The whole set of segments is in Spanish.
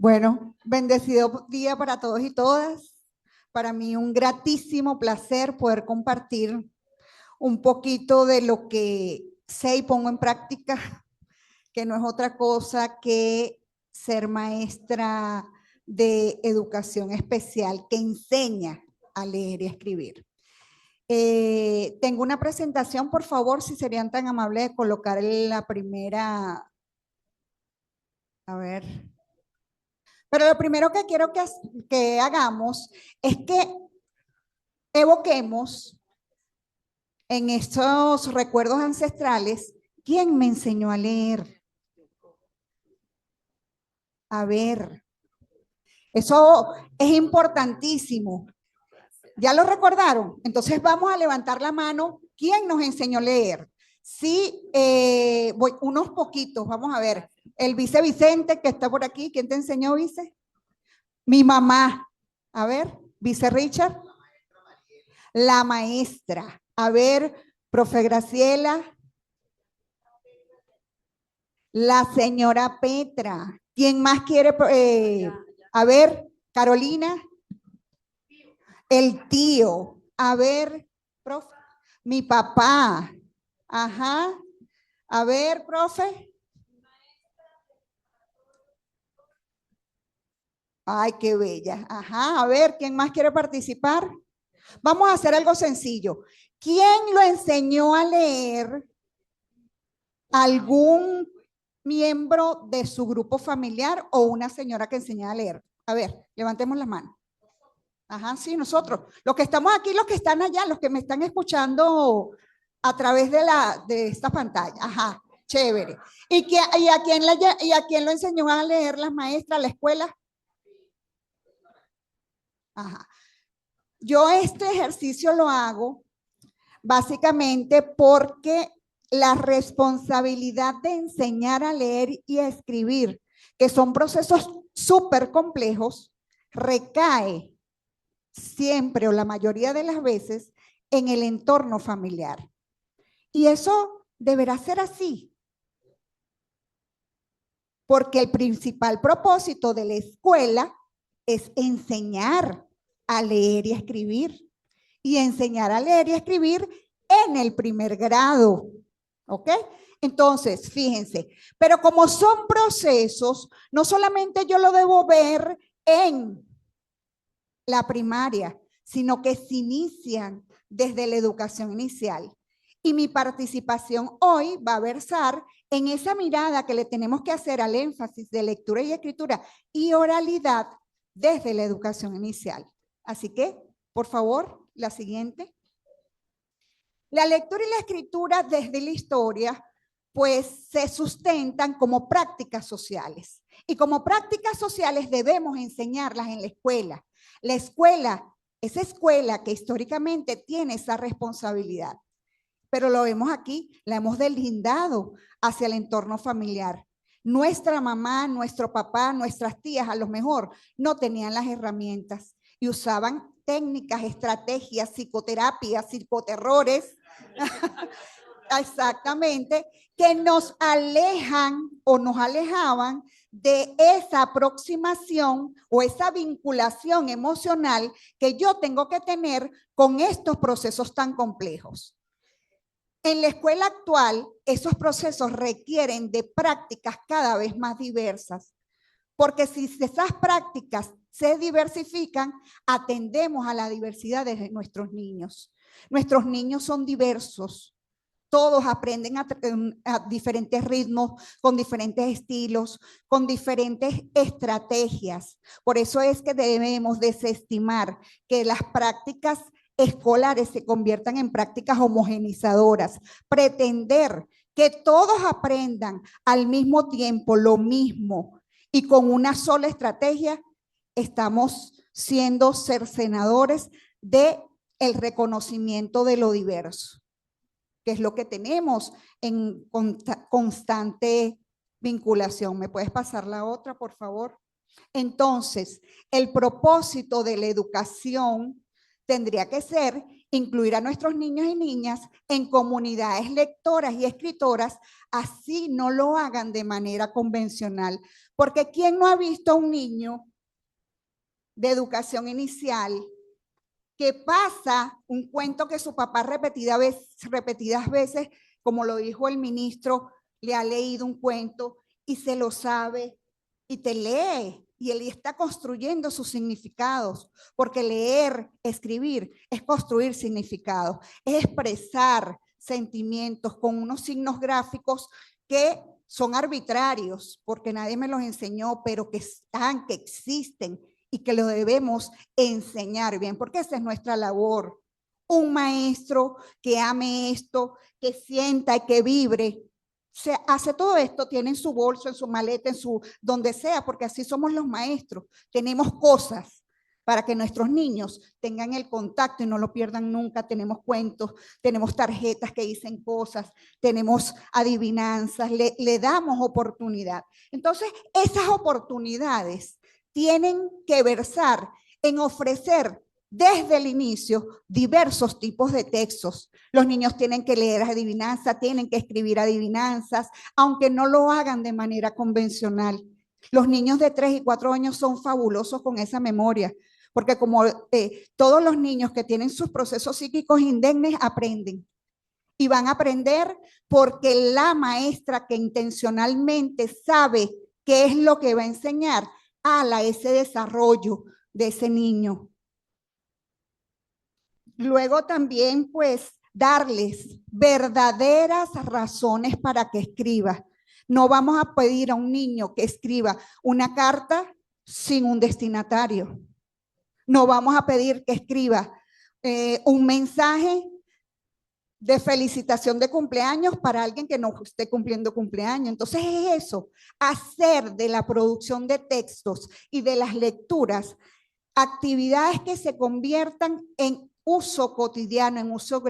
Bueno, bendecido día para todos y todas. Para mí un gratísimo placer poder compartir un poquito de lo que sé y pongo en práctica, que no es otra cosa que ser maestra de educación especial que enseña a leer y escribir. Tengo una presentación, por favor, si serían tan amables de colocar la primera, a ver. Pero lo primero que quiero que hagamos es que evoquemos en estos recuerdos ancestrales quién me enseñó a leer. A ver, eso es importantísimo. ¿Ya lo recordaron? Entonces vamos a levantar la mano. ¿Quién nos enseñó a leer? Sí, voy unos poquitos, vamos a ver. El vice Vicente que está por aquí, ¿quién te enseñó, vice? Mi mamá. A ver, vice Richard. La maestra. A ver, profe Graciela. La señora Petra. ¿Quién más quiere? A ver, Carolina. El tío. A ver, profe. Mi papá. Ajá. A ver, profe. Ay, qué bella. Ajá. A ver, ¿quién más quiere participar? Vamos a hacer algo sencillo. ¿Quién lo enseñó a leer? ¿Algún miembro de su grupo familiar o una señora que enseñaba a leer? A ver, levantemos las manos. Ajá, sí, nosotros. Los que estamos aquí, los que están allá, los que me están escuchando a través de esta pantalla. Ajá, chévere. ¿Y a quién lo enseñó a leer las maestras, la escuela? Ajá. Yo este ejercicio lo hago básicamente porque la responsabilidad de enseñar a leer y a escribir, que son procesos súper complejos, recae siempre o la mayoría de las veces en el entorno familiar. Y eso deberá ser así, porque el principal propósito de la escuela es enseñar a leer y a escribir. Y enseñar a leer y a escribir en el primer grado. ¿Ok? Entonces, fíjense, pero como son procesos, no solamente yo lo debo ver en la primaria, sino que se inician desde la educación inicial. Y mi participación hoy va a versar en esa mirada que le tenemos que hacer al énfasis de lectura y escritura y oralidad desde la educación inicial. Así que, por favor, la siguiente. La lectura y la escritura desde la historia, pues se sustentan como prácticas sociales. Y como prácticas sociales debemos enseñarlas en la escuela. La escuela, esa escuela que históricamente tiene esa responsabilidad. Pero lo vemos aquí, la hemos deslindado hacia el entorno familiar. Nuestra mamá, nuestro papá, nuestras tías a lo mejor no tenían las herramientas y usaban técnicas, estrategias, psicoterapias, psicoterrores, exactamente, que nos alejan o nos alejaban de esa aproximación o esa vinculación emocional que yo tengo que tener con estos procesos tan complejos. En la escuela actual, esos procesos requieren de prácticas cada vez más diversas, porque si esas prácticas se diversifican, atendemos a la diversidad de nuestros niños. Nuestros niños son diversos, todos aprenden a diferentes ritmos, con diferentes estilos, con diferentes estrategias. Por eso es que debemos desestimar que las prácticas escolares se conviertan en prácticas homogenizadoras, pretender que todos aprendan al mismo tiempo lo mismo y con una sola estrategia, estamos siendo cercenadores de el reconocimiento de lo diverso, que es lo que tenemos en constante vinculación. ¿Me puedes pasar la otra, por favor? Entonces, el propósito de la educación tendría que ser incluir a nuestros niños y niñas en comunidades lectoras y escritoras, así no lo hagan de manera convencional. Porque ¿quién no ha visto a un niño de educación inicial que pasa un cuento que su papá repetidas veces, como lo dijo el ministro, le ha leído un cuento y se lo sabe y te lee y él está construyendo sus significados, porque leer, escribir es construir significados, es expresar sentimientos con unos signos gráficos que son arbitrarios, porque nadie me los enseñó, pero que están, que existen y que lo debemos enseñar bien, porque esa es nuestra labor. Un maestro que ame esto, que sienta y que vibre, se hace todo esto, tiene en su bolso, en su maleta, en su donde sea, porque así somos los maestros. Tenemos cosas para que nuestros niños tengan el contacto y no lo pierdan nunca. Tenemos cuentos, tenemos tarjetas que dicen cosas, tenemos adivinanzas, le damos oportunidad. Entonces, esas oportunidades tienen que versar en ofrecer desde el inicio diversos tipos de textos. Los niños tienen que leer adivinanzas, tienen que escribir adivinanzas, aunque no lo hagan de manera convencional. Los niños de 3 y 4 años son fabulosos con esa memoria, porque como todos los niños que tienen sus procesos psíquicos indemnes aprenden. Y van a aprender porque la maestra que intencionalmente sabe qué es lo que va a enseñar, ala ese desarrollo de ese niño. Luego también, pues, darles verdaderas razones para que escriba. No vamos a pedir a un niño que escriba una carta sin un destinatario. No vamos a pedir que escriba un mensaje de felicitación de cumpleaños para alguien que no esté cumpliendo cumpleaños. Entonces es eso, hacer de la producción de textos y de las lecturas actividades que se conviertan en uso cotidiano, en uso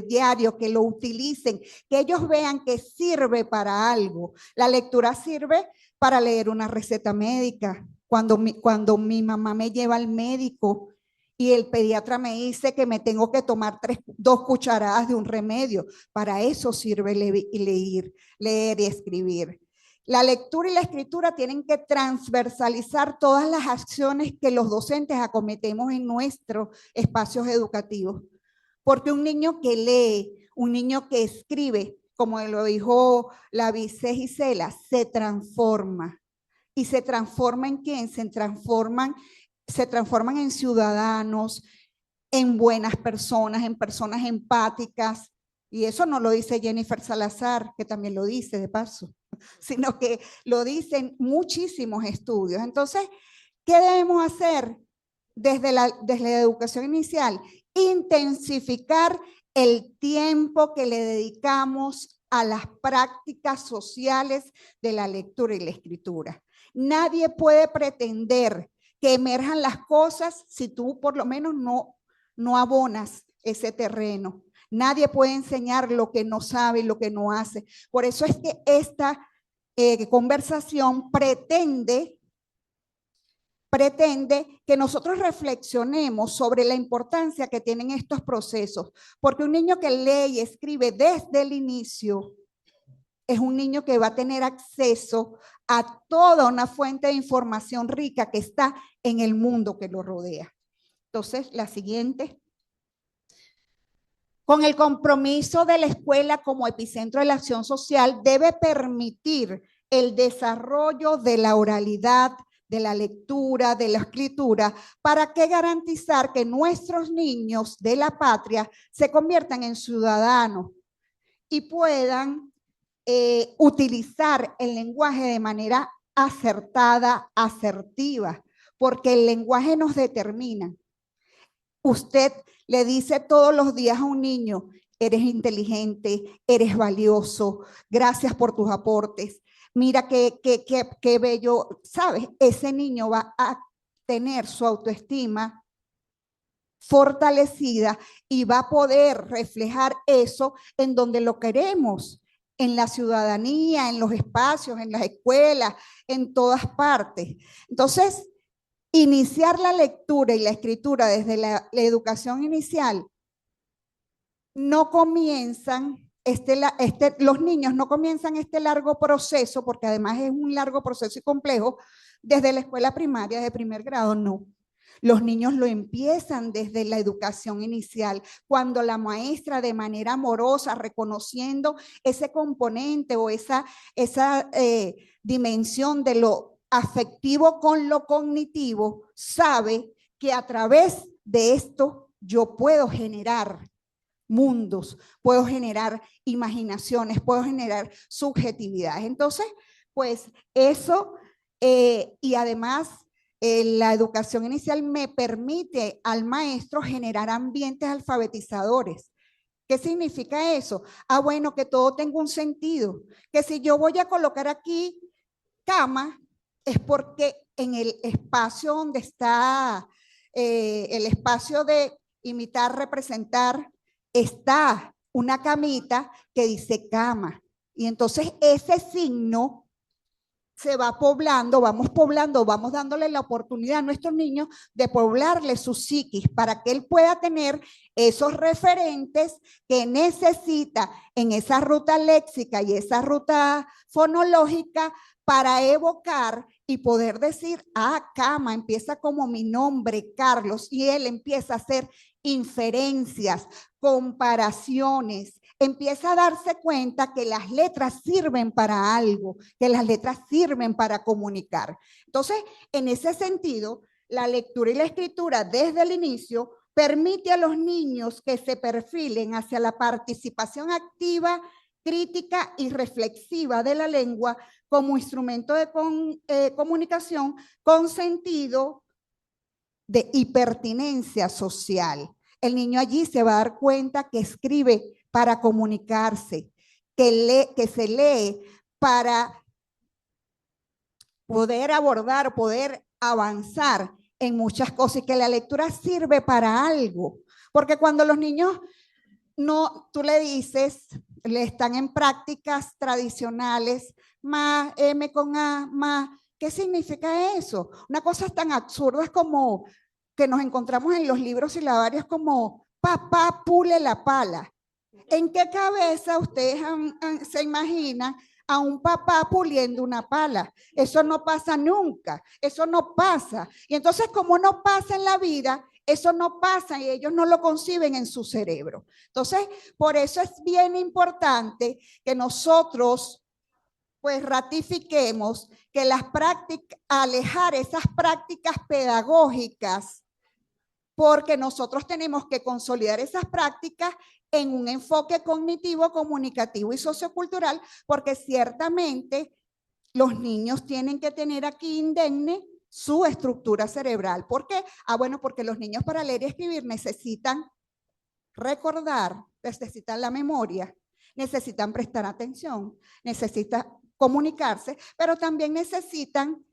diario, que lo utilicen, que ellos vean que sirve para algo. La lectura sirve para leer una receta médica. Cuando mi mamá me lleva al médico y el pediatra me dice que me tengo que tomar 2 cucharadas de un remedio, para eso sirve leer y escribir. La lectura y la escritura tienen que transversalizar todas las acciones que los docentes acometemos en nuestros espacios educativos. Porque un niño que lee, un niño que escribe, como lo dijo la vice Gisela, se transforma. ¿Y se transforma en quién? Se transforman en ciudadanos, en buenas personas, en personas empáticas. Y eso no lo dice Jennifer Salazar, que también lo dice de paso, sino que lo dicen muchísimos estudios. Entonces, ¿qué debemos hacer desde la educación inicial? Intensificar el tiempo que le dedicamos a las prácticas sociales de la lectura y la escritura. Nadie puede pretender que emerjan las cosas si tú por lo menos no abonas ese terreno. Nadie puede enseñar lo que no sabe y lo que no hace. Por eso es que esta conversación pretende que nosotros reflexionemos sobre la importancia que tienen estos procesos, porque un niño que lee y escribe desde el inicio es un niño que va a tener acceso a toda una fuente de información rica que está en el mundo que lo rodea. Entonces, la siguiente. Con el compromiso de la escuela como epicentro de la acción social, debe permitir el desarrollo de la oralidad, de la lectura, de la escritura, para que garantizar que nuestros niños de la patria se conviertan en ciudadanos y puedan utilizar el lenguaje de manera acertada, asertiva, porque el lenguaje nos determina. Usted le dice todos los días a un niño, eres inteligente, eres valioso, gracias por tus aportes, mira qué bello, ¿sabes? Ese niño va a tener su autoestima fortalecida y va a poder reflejar eso en donde lo queremos, en la ciudadanía, en los espacios, en las escuelas, en todas partes. Entonces, iniciar la lectura y la escritura desde la educación inicial no comienzan, los niños no comienzan este largo proceso, porque además es un largo proceso y complejo, desde la escuela primaria de primer grado, no. Los niños lo empiezan desde la educación inicial, cuando la maestra de manera amorosa, reconociendo ese componente o esa dimensión de lo afectivo con lo cognitivo, sabe que a través de esto yo puedo generar mundos, puedo generar imaginaciones, puedo generar subjetividades. Entonces, pues eso, y además la educación inicial me permite al maestro generar ambientes alfabetizadores. ¿Qué significa eso? Ah, bueno, que todo tenga un sentido, que si yo voy a colocar aquí cama, es porque en el espacio donde está el espacio de imitar, representar, está una camita que dice cama. Y entonces ese signo se va poblando, vamos dándole la oportunidad a nuestros niños de poblarle su psiquis para que él pueda tener esos referentes que necesita en esa ruta léxica y esa ruta fonológica para evocar y poder decir, ah, cama, empieza como mi nombre, Carlos, y él empieza a hacer inferencias, comparaciones, empieza a darse cuenta que las letras sirven para algo, que las letras sirven para comunicar. Entonces, en ese sentido, la lectura y la escritura desde el inicio permite a los niños que se perfilen hacia la participación activa, crítica y reflexiva de la lengua como instrumento de comunicación con sentido de hipertinencia social. El niño allí se va a dar cuenta que escribe para comunicarse, que se lee para poder abordar, poder avanzar en muchas cosas y que la lectura sirve para algo. Porque cuando los niños no, tú le dices, le están en prácticas tradicionales, más M con A, más, ¿qué significa eso? Una cosa tan absurda como que nos encontramos en los libros silabarios como papá pule la pala. ¿En qué cabeza ustedes se imaginan a un papá puliendo una pala? Eso no pasa nunca, eso no pasa. Y entonces, como no pasa en la vida, eso no pasa y ellos no lo conciben en su cerebro. Entonces, por eso es bien importante que nosotros pues ratifiquemos que las prácticas, alejar esas prácticas pedagógicas, porque nosotros tenemos que consolidar esas prácticas en un enfoque cognitivo, comunicativo y sociocultural, porque ciertamente los niños tienen que tener aquí indemne su estructura cerebral. ¿Por qué? Ah, bueno, porque los niños para leer y escribir necesitan recordar, necesitan la memoria, necesitan prestar atención, necesitan comunicarse, pero también necesitan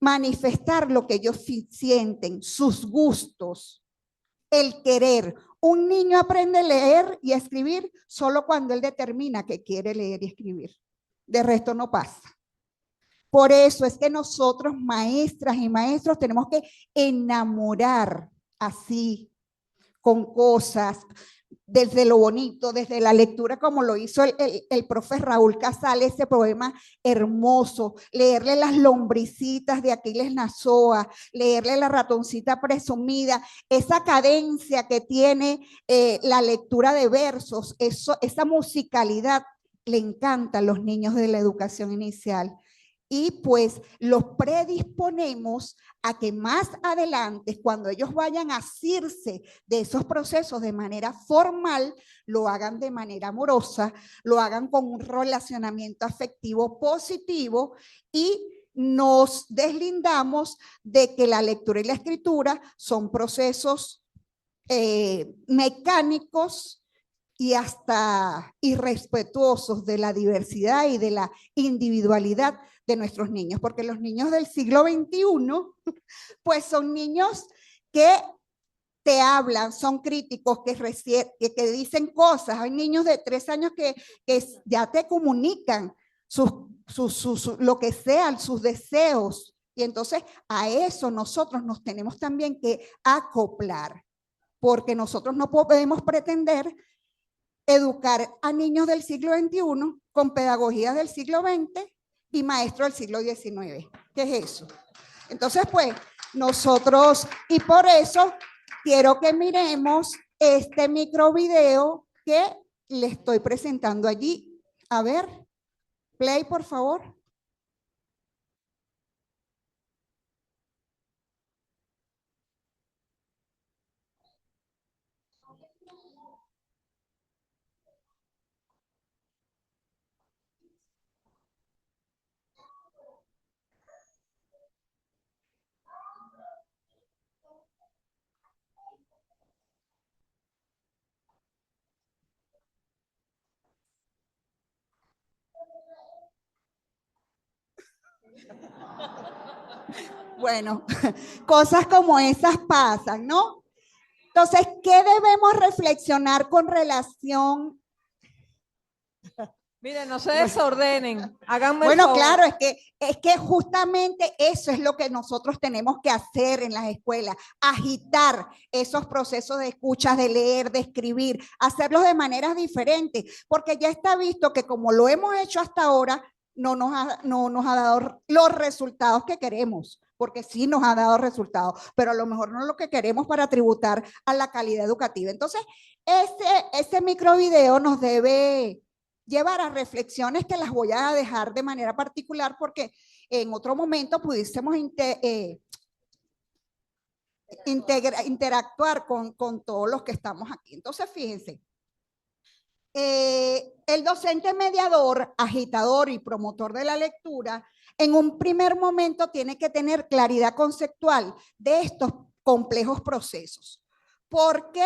manifestar lo que ellos sienten, sus gustos, el querer. Un niño aprende a leer y a escribir solo cuando él determina que quiere leer y escribir. De resto no pasa. Por eso es que nosotros, maestras y maestros, tenemos que enamorar así, con cosas, desde lo bonito, desde la lectura, como lo hizo el profe Raúl Casal, ese poema hermoso, leerle las lombricitas de Aquiles Nazoa, leerle la ratoncita presumida, esa cadencia que tiene la lectura de versos, esa musicalidad, le encanta a los niños de la educación inicial. Y pues los predisponemos a que más adelante, cuando ellos vayan a asirse de esos procesos de manera formal, lo hagan de manera amorosa, lo hagan con un relacionamiento afectivo positivo y nos deslindamos de que la lectura y la escritura son procesos mecánicos y hasta irrespetuosos de la diversidad y de la individualidad de nuestros niños, porque los niños del siglo XXI, pues son niños que te hablan, son críticos, que dicen cosas. Hay niños de 3 años que ya te comunican lo que sean, sus deseos. Y entonces a eso nosotros nos tenemos también que acoplar, porque nosotros no podemos pretender educar a niños del siglo XXI con pedagogías del siglo XX y maestros del siglo XIX. ¿Qué es eso? Entonces, pues, nosotros, y por eso quiero que miremos este microvideo que le estoy presentando allí. A ver, play, por favor. Bueno, cosas como esas pasan, ¿no? Entonces, ¿qué debemos reflexionar con relación? Miren, no se desordenen, háganme el Bueno, favor. claro, es que justamente eso es lo que nosotros tenemos que hacer en las escuelas, agitar esos procesos de escucha, de leer, de escribir, hacerlos de maneras diferentes, porque ya está visto que como lo hemos hecho hasta ahora, no nos ha dado los resultados que queremos, porque sí nos ha dado resultados, pero a lo mejor no es lo que queremos para tributar a la calidad educativa. Entonces, ese microvideo nos debe llevar a reflexiones que las voy a dejar de manera particular porque en otro momento pudiésemos interactuar con todos los que estamos aquí. Entonces, fíjense, el docente mediador, agitador y promotor de la lectura, en un primer momento tiene que tener claridad conceptual de estos complejos procesos, porque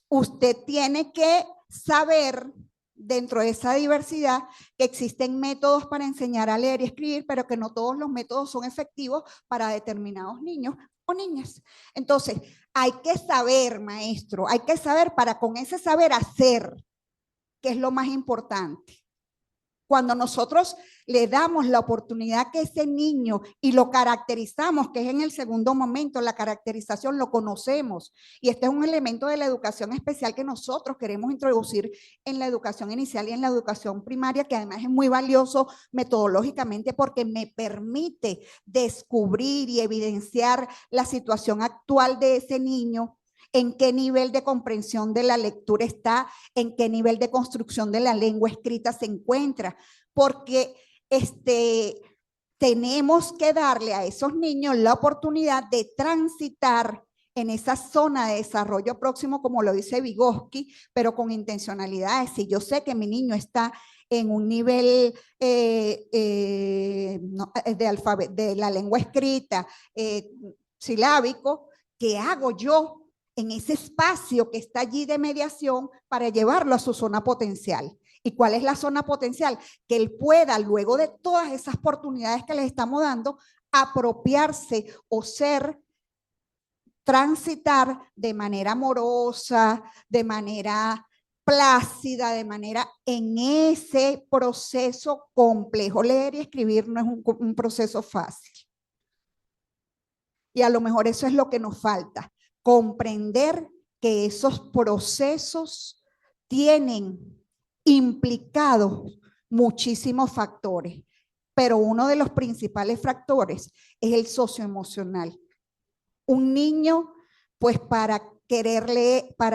usted tiene que saber dentro de esa diversidad que existen métodos para enseñar a leer y escribir, pero que no todos los métodos son efectivos para determinados niños o niñas. Entonces, hay que saber, maestro, hay que saber para con ese saber hacer, que es lo más importante. Cuando nosotros le damos la oportunidad que ese niño y lo caracterizamos, que es en el segundo momento, la caracterización lo conocemos. Y este es un elemento de la educación especial que nosotros queremos introducir en la educación inicial y en la educación primaria, que además es muy valioso metodológicamente porque me permite descubrir y evidenciar la situación actual de ese niño, en qué nivel de comprensión de la lectura está, en qué nivel de construcción de la lengua escrita se encuentra, porque tenemos que darle a esos niños la oportunidad de transitar en esa zona de desarrollo próximo, como lo dice Vygotsky, pero con intencionalidades. Si yo sé que mi niño está en un nivel de la lengua escrita, silábico, ¿qué hago yo en ese espacio que está allí de mediación para llevarlo a su zona potencial? ¿Y cuál es la zona potencial? Que él pueda, luego de todas esas oportunidades que les estamos dando, apropiarse o transitar de manera amorosa, de manera plácida, de manera en ese proceso complejo. Leer y escribir no es un proceso fácil. Y a lo mejor eso es lo que nos falta, comprender que esos procesos tienen implicados muchísimos factores, pero uno de los principales factores es el socioemocional. Un niño, pues para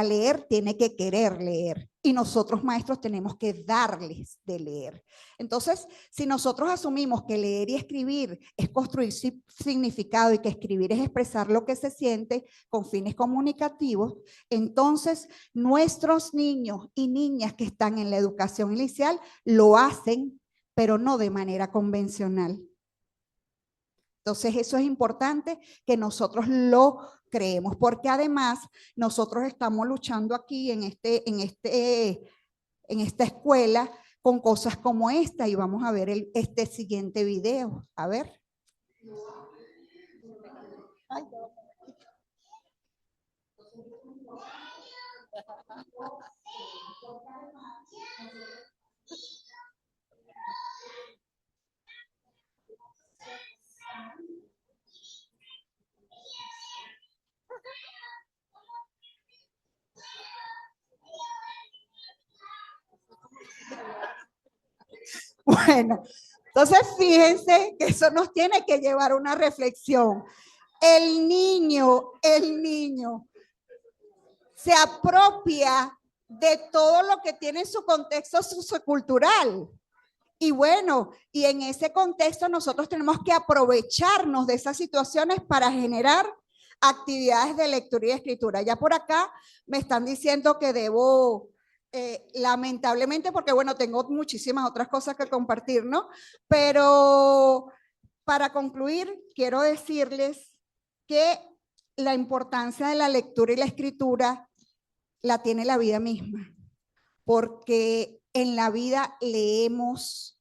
leer, tiene que querer leer. Y nosotros maestros tenemos que darles de leer. Entonces, si nosotros asumimos que leer y escribir es construir significado y que escribir es expresar lo que se siente con fines comunicativos, entonces nuestros niños y niñas que están en la educación inicial lo hacen, pero no de manera convencional. Entonces, eso es importante que nosotros lo creemos, porque además nosotros estamos luchando aquí en esta escuela con cosas como esta y vamos a ver este siguiente video. A ver. Ay, Bueno, entonces fíjense que eso nos tiene que llevar a una reflexión. El niño se apropia de todo lo que tiene en su contexto sociocultural. Y bueno, y en ese contexto nosotros tenemos que aprovecharnos de esas situaciones para generar actividades de lectura y escritura. Ya por acá me están diciendo que debo, lamentablemente, porque bueno, tengo muchísimas otras cosas que compartir, ¿no? Pero para concluir, quiero decirles que la importancia de la lectura y la escritura la tiene la vida misma, porque en la vida leemos,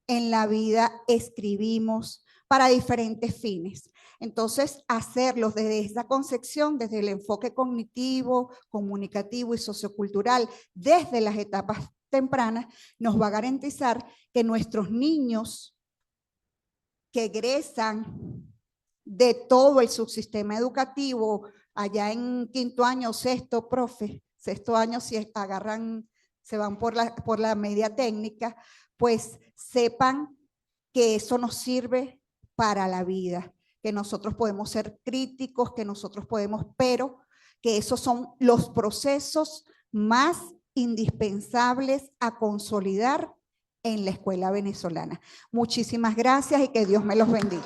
en la vida escribimos para diferentes fines. Entonces, hacerlos desde esa concepción, desde el enfoque cognitivo, comunicativo y sociocultural, desde las etapas tempranas, nos va a garantizar que nuestros niños que egresan de todo el subsistema educativo, allá en quinto año, sexto, profe, sexto año, si agarran, se van por la media técnica, pues sepan que eso nos sirve para la vida, que nosotros podemos ser críticos, que nosotros podemos, pero que esos son los procesos más indispensables a consolidar en la escuela venezolana. Muchísimas gracias y que Dios me los bendiga.